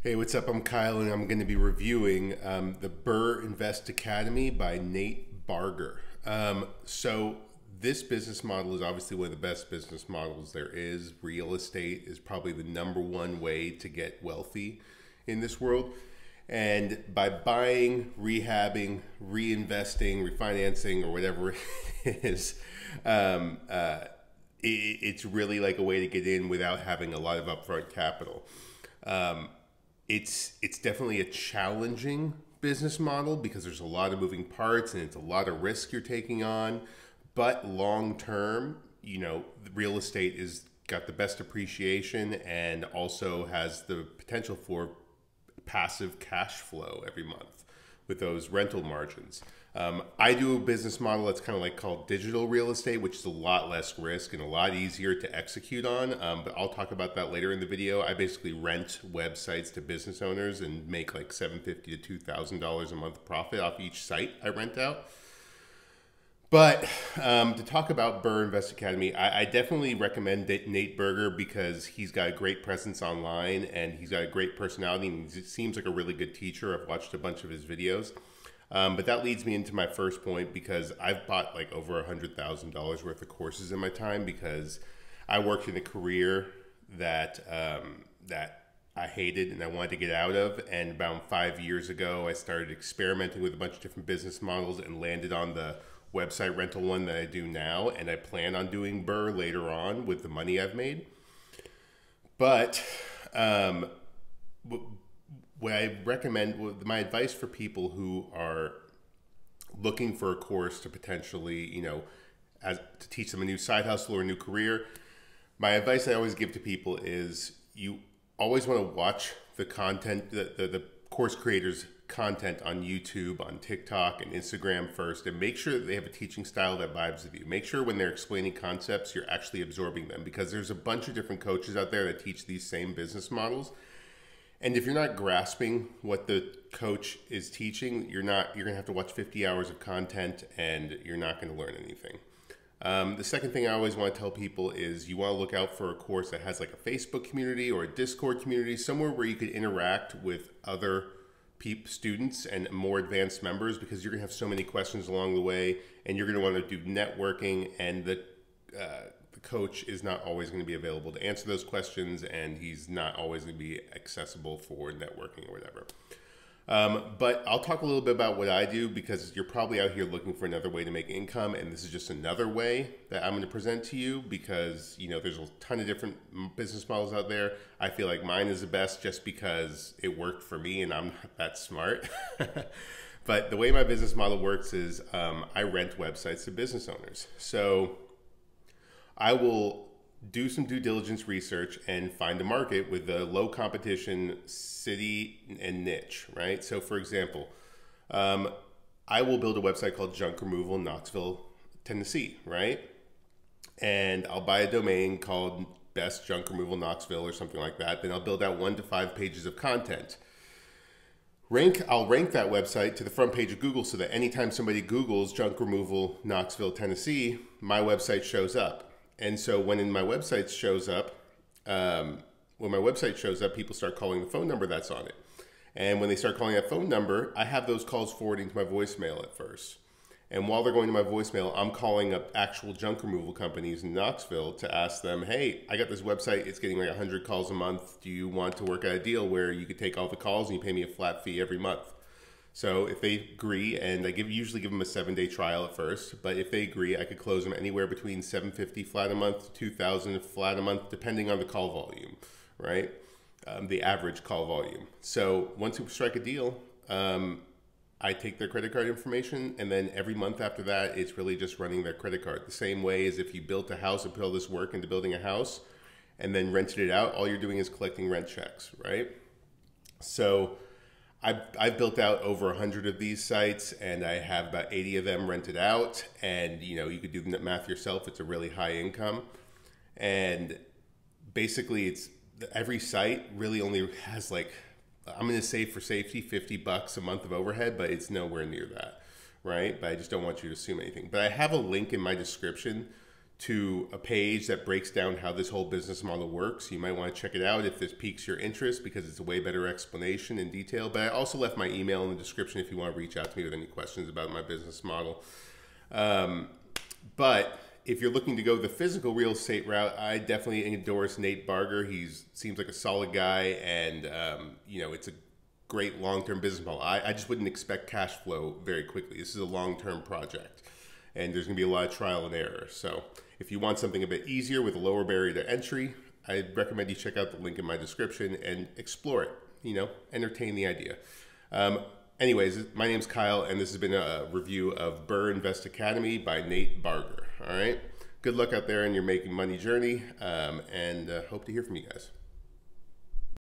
Hey, what's up? I'm Kyle, and I'm going to be reviewing the BRRR Invest Academy by Nate Barger. So this business model is obviously one of the best business models there is. Real estate is probably the #1 way to get wealthy in this world. And by buying, rehabbing, reinvesting, refinancing, or whatever it is, it's really like a way to get in without having a lot of upfront capital. It's definitely a challenging business model because there's a lot of moving parts and it's a lot of risk you're taking on. But long term, real estate is got the best appreciation and also has the potential for passive cash flow every month with those rental margins. I do a business model that's kind of like called digital real estate, which is a lot less risk and a lot easier to execute on. But I'll talk about that later in the video. I basically rent websites to business owners and make like $750 to $2,000 a month profit off each site I rent out. But to talk about BRRR Invest Academy, I definitely recommend Nate Barger because he's got a great presence online and he's got a great personality and he seems like a really good teacher. I've watched a bunch of his videos. But that leads me into my first point because I've bought like over $100,000 worth of courses in my time because I worked in a career that I hated and I wanted to get out of. And about 5 years ago, I started experimenting with a bunch of different business models and landed on the website rental one that I do now. And I plan on doing BRRR later on with the money I've made. But what I recommend, my advice for people who are looking for a course to potentially, to teach them a new side hustle or a new career, my advice I always give to people is you always want to watch the content, the course creators' content on YouTube, on TikTok, and Instagram first, and make sure that they have a teaching style that vibes with you. Make sure when they're explaining concepts, you're actually absorbing them because there's a bunch of different coaches out there that teach these same business models. And if you're not grasping what the coach is teaching, you're going to have to watch 50 hours of content and you're not going to learn anything. The second thing I always want to tell people is you want to look out for a course that has like a Facebook community or a Discord community, somewhere where you could interact with other students and more advanced members because you're going to have so many questions along the way and you're going to want to do networking, and the coach is not always going to be available to answer those questions and he's not always going to be accessible for networking or whatever. But I'll talk a little bit about what I do because you're probably out here looking for another way to make income, and this is just another way that I'm going to present to you because there's a ton of different business models out there. I feel like mine is the best just because it worked for me and I'm not that smart. But the way my business model works is I rent websites to business owners. So I will do some due diligence research and find a market with a low competition city and niche, right? So for example, I will build a website called Junk Removal in Knoxville, Tennessee, right? And I'll buy a domain called Best Junk Removal Knoxville or something like that. Then I'll build out 1 to 5 pages of content. I'll rank that website to the front page of Google so that anytime somebody Googles Junk Removal Knoxville, Tennessee, my website shows up. And so when my website shows up, people start calling the phone number that's on it. And when they start calling that phone number, I have those calls forwarding to my voicemail at first. And while they're going to my voicemail, I'm calling up actual junk removal companies in Knoxville to ask them, hey, I got this website. It's getting like 100 calls a month. Do you want to work out a deal where you could take all the calls and you pay me a flat fee every month? So if they agree, and I usually give them a 7-day trial at first, but if they agree, I could close them anywhere between $750 flat a month to $2,000 flat a month, depending on the call volume, right? The average call volume. So once we strike a deal, I take their credit card information, and then every month after that, it's really just running their credit card. The same way as if you built a house and put all this work into building a house and then rented it out, all you're doing is collecting rent checks, right? So I've built out over 100 of these sites and I have about 80 of them rented out, and you could do the math yourself. It's a really high income, and basically every site really only has like, I'm going to say for safety, $50 a month of overhead, but it's nowhere near that, right? But I just don't want you to assume anything. But I have a link in my description to a page that breaks down how this whole business model works. You might want to check it out if this piques your interest, because it's a way better explanation in detail. But I also left my email in the description if you want to reach out to me with any questions about my business model. But if you're looking to go the physical real estate route, I definitely endorse Nate Barger. He seems like a solid guy, and it's a great long-term business model. I just wouldn't expect cash flow very quickly. This is a long-term project, and there's going to be a lot of trial and error. So if you want something a bit easier with a lower barrier to entry, I'd recommend you check out the link in my description and explore it, entertain the idea. Anyways, my name's Kyle, and this has been a review of BRRRR Invest Academy by Nate Barger. All right. Good luck out there in your making money journey, and hope to hear from you guys.